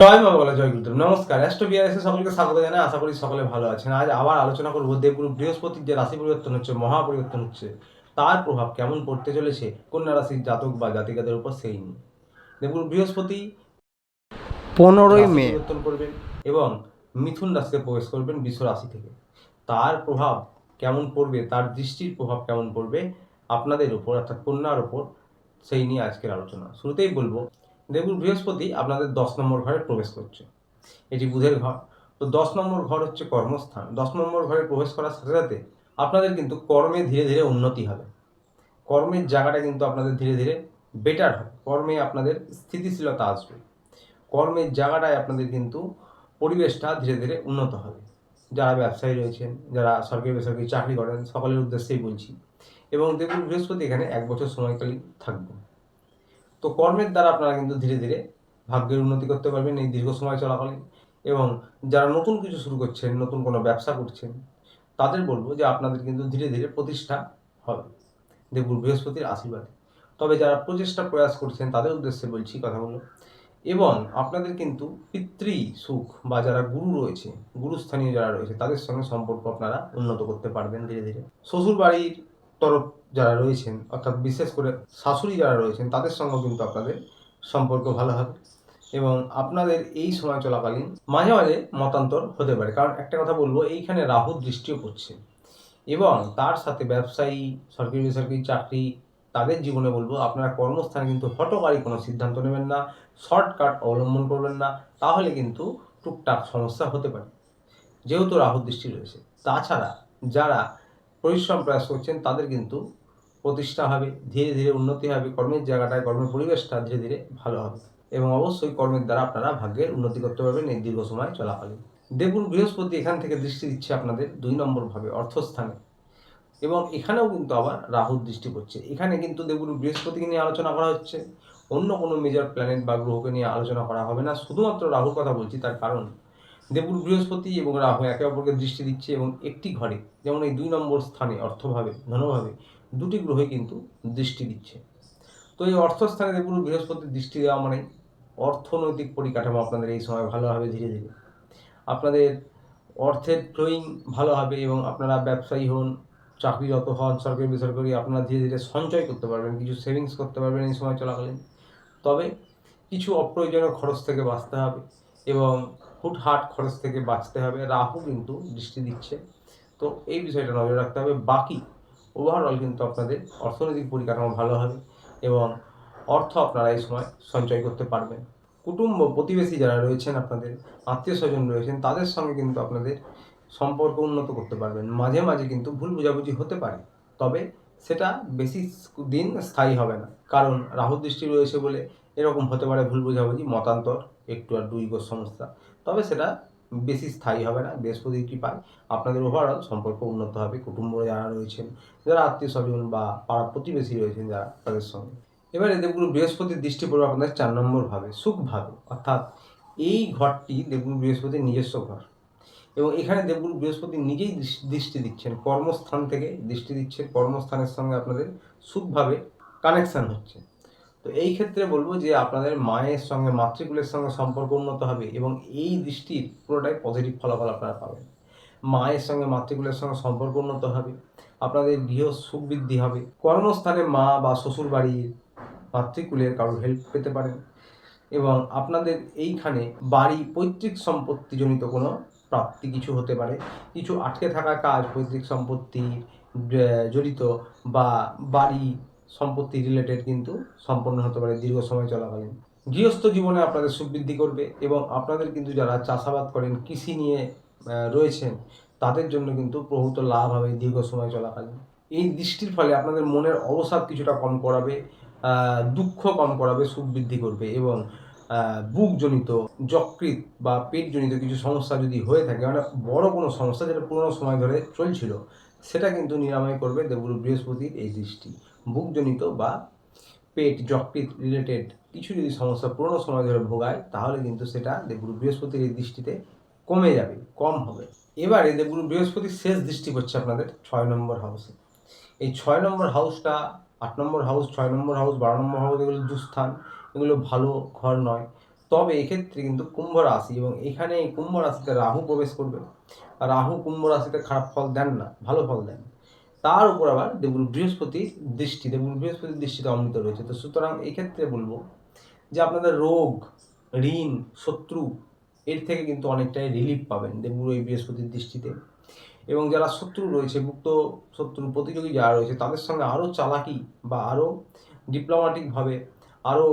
জয় মা বলা জয় গুরুদেব। নমস্কার, অ্যাস্ট্রো বিআরএসে সকলকে স্বাগত জানাই। আশা করি সকলে ভালো আছেন। আজ আবার আলোচনা করব দেবগুরু বৃহস্পতির যে রাশি পরিবর্তন হচ্ছে, মহা পরিবর্তন হচ্ছে, তার প্রভাব কেমন পড়তে চলেছে কন্যা রাশির জাতক বা জাতিকাদের উপর সেই নিয়ে। দেবগুরু বৃহস্পতি 15ই রাশি মে। পরিবর্তন করবেন এবং মিথুন রাশিতে প্রবেশ করবেন বিশ্ব রাশি থেকে। তার প্রভাব কেমন পড়বে, তার দৃষ্টির প্রভাব কেমন পড়বে আপনাদের উপর, অর্থাৎ কন্যার উপর, সেই নিয়ে আজকের আলোচনা। শুরুতেই বলবো, দেবগুরু বৃহস্পতি আপনাদের 10 নম্বর ঘরে প্রবেশ করছে। এটি বুধের ঘর। তো 10 নম্বর ঘর হচ্ছে কর্মস্থান। 10 নম্বর ঘরে প্রবেশ করার সাথে সাথে আপনাদের কিন্তু কর্মে ধীরে ধীরে উন্নতি হবে। কর্মের জায়গাটা কিন্তু আপনাদের ধীরে ধীরে বেটার হবে। কর্মে আপনাদের স্থিতিশীলতা আসবে। কর্মের জায়গাটায় আপনাদের কিন্তু পরিবেশটা ধীরে ধীরে উন্নত হবে। যারা ব্যবসায়ী রয়েছেন, যারা সরকারি বেসরকারি চাকরি করেন, সকলের উদ্দেশ্যেই বলছি। এবং দেখুন, বৃহস্পতি এখানে 1 বছর সময়কালীন থাকবে। তো কর্মের দ্বারা আপনারা কিন্তু ধীরে ধীরে ভাগ্যের উন্নতি করতে পারবেন এই দীর্ঘ সময় চলাকালীন। এবং যারা নতুন কিছু শুরু করছেন, নতুন কোনো ব্যবসা করছেন, তাদের বলবো যে আপনাদের কিন্তু ধীরে ধীরে প্রতিষ্ঠা হবে দেবগুরু বৃহস্পতির আশীর্বাদে। তবে যারা প্রচেষ্টা প্রয়াস করছেন তাদের উদ্দেশ্যে বলছি কথাগুলো। এবং আপনাদের কিন্তু পিতৃ সুখ বা যারা গুরু রয়েছে, গুরুস্থানীয় যারা রয়েছে, তাদের সঙ্গে সম্পর্ক আপনারা উন্নত করতে পারবেন ধীরে ধীরে। শ্বশুর বাড়ির তরফ যারা রয়েছেন, অর্থাৎ বিশেষ করে শাশুড়ি যারা রয়েছেন, তাদের সঙ্গেও কিন্তু আপনাদের সম্পর্ক ভালো হবে। এবং আপনাদের এই সময় চলাকালীন মাঝে মাঝে মতান্তর হতে পারে, কারণ একটা কথা বলবো, এইখানে রাহুর দৃষ্টিও পড়ছে। এবং তার সাথে ব্যবসায়ী, সরকারি বেসরকারি চাকরি, তাদের জীবনে বলবো আপনারা কর্মস্থানে কিন্তু হঠকারী কোনো সিদ্ধান্ত নেবেন না, শর্টকাট অবলম্বন করবেন না, তাহলে কিন্তু টুকটাক সমস্যা হতে পারে, যেহেতু রাহুর দৃষ্টি রয়েছে। তাছাড়া যারা পরিশ্রম প্রয়াস করছেন তাদের কিন্তু প্রতিষ্ঠা হবে, ধীরে ধীরে উন্নতি হবে, কর্মের জায়গাটায় কর্মের পরিবেশটা ধীরে ধীরে ভালো হবে। এবং অবশ্যই কর্মের দ্বারা আপনারা ভাগ্যের উন্নতি করতে পারবেন এই দীর্ঘ সময় চলাকালীন। দেখুন, বৃহস্পতি এখান থেকে দৃষ্টি দিচ্ছে আপনাদের 2 নম্বর ভাবে, অর্থস্থানে। এবং এখানেও কিন্তু আবার রাহুর দৃষ্টি পড়ছে। এখানে কিন্তু দেবগুরু বৃহস্পতিকে নিয়ে আলোচনা করা হচ্ছে, অন্য কোনো মেজর প্ল্যানেট বা গ্রহকে নিয়ে আলোচনা করা হবে না। শুধুমাত্র রাহুর কথা বলছি, তার কারণ দেবগুরু বৃহস্পতি এবং রাহু একে অপরকে দৃষ্টি দিচ্ছে এবং একটি ঘরে, যেমন এই 2 নম্বর স্থানে অর্থভাবে, ধনভাবে, দুটি গ্রহে কিন্তু দৃষ্টি দিচ্ছে। তো এই অর্থস্থানে দেবগুরু বৃহস্পতির দৃষ্টি দেওয়া মানে অর্থনৈতিক পরিকাঠামো আপনাদের এই সময় ভালো হবে ধীরে ধীরে। আপনাদের অর্থের ফ্লোয়িং ভালো হবে এবং আপনারা ব্যবসায়ী হন, চাকরিরত হন, সরকারি বেসরকারি, আপনারা ধীরে ধীরে সঞ্চয় করতে পারবেন, কিছু সেভিংস করতে পারবেন এই সময় চলাকালীন। তবে কিছু অপ্রয়োজনীয় খরচ থেকে বাঁচতে হবে এবং হুটহাট খরচ থেকে বাঁচতে হবে। রাহু কিন্তু দৃষ্টি দিচ্ছে, তো এই বিষয়টা নজর রাখতে হবে। বাকি ওভারঅল কিন্তু আপনাদের অর্থনৈতিক পরিকাঠামো ভালো হবে এবং অর্থ আপনারা এই সময় সঞ্চয় করতে পারবেন। কুটুম্ব, প্রতিবেশী যারা রয়েছেন, আপনাদের আত্মীয় স্বজন রয়েছেন, তাদের সঙ্গে কিন্তু আপনাদের সম্পর্ক উন্নত করতে পারবেন। মাঝে মাঝে কিন্তু ভুল বোঝাবুঝি হতে পারে, তবে সেটা বেশি দিন স্থায়ী হবে না, কারণ রাহু দৃষ্টি রয়েছে বলে এরকম হতে পারে ভুল বোঝাবুঝি, মতান্তর, একটু আর দুই গোর সমস্যা, তবে সেটা বেশি স্থায়ী হবে না। বৃহস্পতির কৃপায় আপনাদের ওভারঅল সম্পর্ক উন্নত হবে কুটুম্ব যারা রয়েছেন, যারা আত্মীয় স্বজন বা পাড়া প্রতিবেশী রয়েছেন যারা, তাদের সঙ্গে। এবারে দেবগুরু বৃহস্পতির দৃষ্টি পড়বে আপনাদের 4 নম্বর ভাবে, সুখ ভাবে, অর্থাৎ এই ঘরটি দেবগুরু বৃহস্পতির নিজস্ব ঘর। এবং এখানে দেবগুরু বৃহস্পতি নিজেই দৃষ্টি দিচ্ছেন, কর্মস্থান থেকে দৃষ্টি দিচ্ছেন, কর্মস্থানের সঙ্গে আপনাদের সুখভাবে কানেকশান হচ্ছে। তো এই ক্ষেত্রে বলবো যে আপনাদের মায়ের সঙ্গে, মাতৃকুলের সঙ্গে সম্পর্ক উন্নত হবে এবং এই দৃষ্টির পুরোটাই পজিটিভ ফলাফল আপনারা পাবেন। মায়ের সঙ্গে, মাতৃকুলের সঙ্গে সম্পর্ক উন্নত হবে, আপনাদের গৃহ সুখ বৃদ্ধি হবে। কর্মস্থানে মা বা শ্বশুর বাড়ির, মাতৃকুলের কারোর হেল্প পেতে পারেন। এবং আপনাদের এইখানে বাড়ি, পৈতৃক সম্পত্তিজনিত কোনো প্রাপ্তি কিছু হতে পারে। কিছু আটকে থাকা কাজ পৈতৃক সম্পত্তি জড়িত বা বাড়ি সম্পত্তি রিলেটেড কিন্তু সম্পন্ন হতে পারে দীর্ঘ সময় চলাকালীন। গৃহস্থ জীবনে আপনাদের সুবৃদ্ধি করবে এবং আপনাদের কিন্তু যারা চাষাবাদ করেন, কৃষি নিয়ে রয়েছেন, তাদের জন্য কিন্তু প্রভূত লাভ হবে দীর্ঘ সময় চলাকালীন। এই দৃষ্টির ফলে আপনাদের মনের অবসাদ কিছুটা কম করাবে, দুঃখ কম করাবে, সুখ বৃদ্ধি করবে এবং বুকজনিত, যকৃৎ বা পেটজনিত কিছু সমস্যা যদি হয়ে থাকে, মানে বড় কোনো সমস্যা যেটা পুরোনো সময় ধরে চলছিল, সেটা কিন্তু নিরাময় করবে দেবগুরু বৃহস্পতির এই দৃষ্টি। বুকজনিত বা পেট, যকৃৎ রিলেটেড কিছু যদি সমস্যা পুরোনো সময় ধরে ভোগায়, তাহলে কিন্তু সেটা দেবগুরু বৃহস্পতির এই দৃষ্টিতে কমে যাবে, কম হবে। এবারে দেবগুরু বৃহস্পতির শেষ দৃষ্টি পড়ছে আপনাদের 6 নম্বর হাউসে। এই 6 নম্বর হাউসটা, 8 নম্বর হাউস, 6 নম্বর হাউস, 12 নম্বর হাউস, এগুলো দুস্থান, এগুলো ভালো ঘর নয়। তবে এক্ষেত্রে কিন্তু কুম্ভ রাশি এবং এখানে এই কুম্ভ রাশিতে রাহু প্রবেশ করবে। আর রাহু কুম্ভ রাশিতে খারাপ ফল দেন না, ভালো ফল দেন। তার উপর আবার দেবগুরু বৃহস্পতির দৃষ্টিতে অমৃত রয়েছে। তো সুতরাং এক্ষেত্রে বলবো যে আপনাদের রোগ, ঋণ, শত্রু এর থেকে কিন্তু অনেকটাই রিলিফ পাবেন দেবগুরু এই বৃহস্পতির দৃষ্টিতে। এবং যারা শত্রু রয়েছে, গুপ্ত শত্রু প্রতিযোগী যারা রয়েছে, তাদের সঙ্গে আরও চালাকি বা আরও ডিপ্লোম্যাটিকভাবে, আরও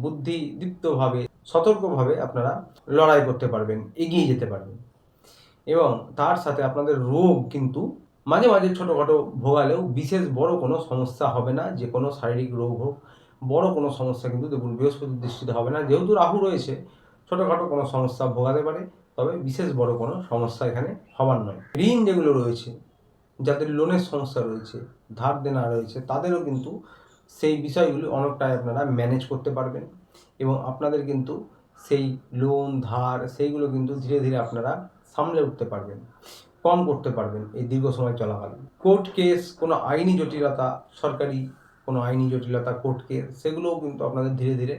বুদ্ধিদীপ্তভাবে, সতর্কভাবে আপনারা লড়াই করতে পারবেন, এগিয়ে যেতে পারবেন। এবং তার সাথে আপনাদের রোগ কিন্তু মাঝে মাঝে ছোটোখাটো ভোগালেও বিশেষ বড় কোনো সমস্যা হবে না। যে কোনো শারীরিক রোগ হোক, বড় কোনো সমস্যা কিন্তু দেবগুরু বৃহস্পতির দৃষ্টিতে হবে না। যেহেতু রাহু রয়েছে, ছোটোখাটো কোনো সমস্যা ভোগাতে পারে, তবে বিশেষ বড় কোনো সমস্যা এখানে হবার নয়। ঋণ যেগুলো রয়েছে, যাদের লোনের সমস্যা রয়েছে, ধার দেনা রয়েছে, তাদেরও কিন্তু সেই বিষয়গুলি অনেকটাই আপনারা ম্যানেজ করতে পারবেন। এবং আপনাদের কিন্তু সেই লোন ধার সেইগুলো কিন্তু ধীরে ধীরে আপনারা সামলে উঠতে পারবেন, কম করতে পারবেন এই দীর্ঘ সময় চলাকালীন। কোর্ট কেস, কোনো আইনি জটিলতা, সরকারি কোনো আইনি জটিলতা, কোর্ট কেস, সেগুলোও কিন্তু আপনাদের ধীরে ধীরে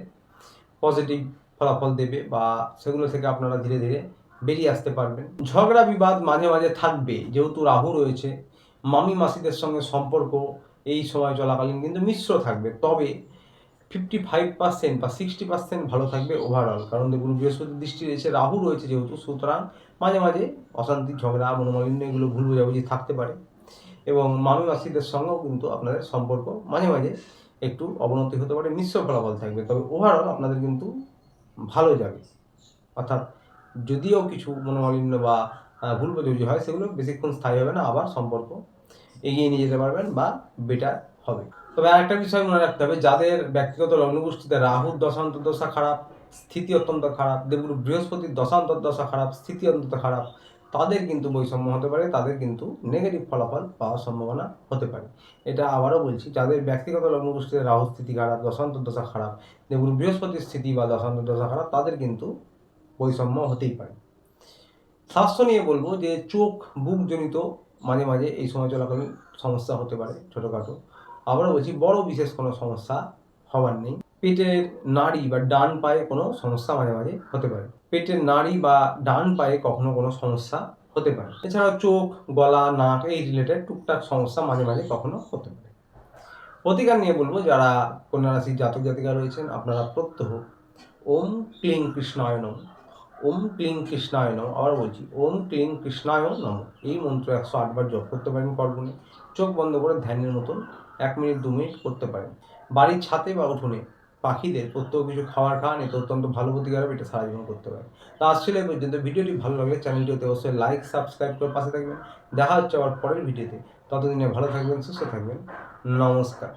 পজিটিভ ফলাফল দেবে বা সেগুলো থেকে আপনারা ধীরে ধীরে বেরিয়ে আসতে পারবেন। ঝগড়া বিবাদ মাঝে মাঝে থাকবে, যেহেতু রাহু রয়েছে। মামি মাসিদের সঙ্গে সম্পর্ক এই সময় চলাকালীন কিন্তু মিশ্র থাকবে, তবে 55% বা 60% ভালো থাকবে ওভারঅল। কারণ দেখুন বৃহস্পতির দৃষ্টি রয়েছে, রাহু রয়েছে যেহেতু, সুতরাং মাঝে মাঝে অশান্তি, ঝগড়া, মনোমালিন্য এগুলো ভুল বোঝাবুঝি থাকতে পারে। এবং মামি মাসিদের সঙ্গেও কিন্তু আপনাদের সম্পর্ক মাঝে মাঝে একটু অবনতি হতে পারে, মিশ্র ফলাফল থাকবে, তবে ওভারঅল আপনাদের কিন্তু ভালো যাবে। অর্থাৎ যদিও কিছু মনোমালিন্য বা ভুল বোঝাবুঝি হয়, সেগুলো বেশিক্ষণ স্থায়ী হবে না, আবার সম্পর্ক এগিয়ে নিয়ে যেতে পারবেন বা বেটার হবে। তবে আরেকটা বিষয় মনে রাখতে হবে, যাদের ব্যক্তিগত লগ্নগোষ্ঠীতে রাহুর দশা খারাপ, স্থিতি অত্যন্ত খারাপ, দেবগুরু বৃহস্পতির দশা খারাপ, স্থিতি অত্যন্ত খারাপ, তাদের কিন্তু বৈষম্য হতে পারে, তাদের কিন্তু নেগেটিভ ফলাফল পাওয়ার সম্ভাবনা হতে পারে। এটা আবারও বলছি, যাদের ব্যক্তিগত লগ্নগোষ্ঠীতে রাহু স্থিতি খারাপ, দশা খারাপ, দেবগুরু বৃহস্পতির স্থিতি বা দশা খারাপ, তাদের কিন্তু বৈষম্য হতেই পারে। স্বাস্থ্য নিয়ে বলবো যে চোখ, বুক জনিত মাঝে মাঝে এই সময় চলাকালীন সমস্যা হতে পারে ছোটোখাটো। আবারও বলছি, বড় বিশেষ কোনো সমস্যা হবার নেই। পেটের নাড়ি বা ডান পায়ে কোনো সমস্যা মাঝে মাঝে হতে পারে, পেটের নাড়ি বা ডান পায়ে কখনো কোনো সমস্যা হতে পারে। এছাড়াও চোখ, গলা, নাক এই রিলেটেড টুকটাক সমস্যা মাঝে মাঝে কখনো হতে পারে। প্রতিকার নিয়ে বলবো, যারা কন্যা রাশির জাতক জাতিকা রয়েছেন, আপনারা প্রত্যহ ওম ক্লিং কৃষ্ণায় নমঃ, ওম ক্লিং কৃষ্ণায় নমঃ, আবার বলছি ওম ক্লিং কৃষ্ণায় নমঃ, এই মন্ত্র 108 বার জপ করতে পারেন করগুনে। চোখ বন্ধ করে ধ্যানের মতন 1 মিনিট 2 মিনিট করতে পারেন। বাড়ির ছাদে বা উঠোনে পাখিদের প্রত্যহ কিছু খাবার খাওয়ান, এতে অত্যন্ত ভালো প্রতিকার হবে, এটা সারা জীবন করতে পারেন। তা আসলে পর্যন্ত ভিডিওটি ভালো লাগলে চ্যানেলটিতে অবশ্যই লাইক, সাবস্ক্রাইব করে পাশে থাকবেন। দেখা হচ্ছে আবার পরের ভিডিওতে। ততদিনে ভালো থাকবেন, সুস্থ থাকবেন। নমস্কার।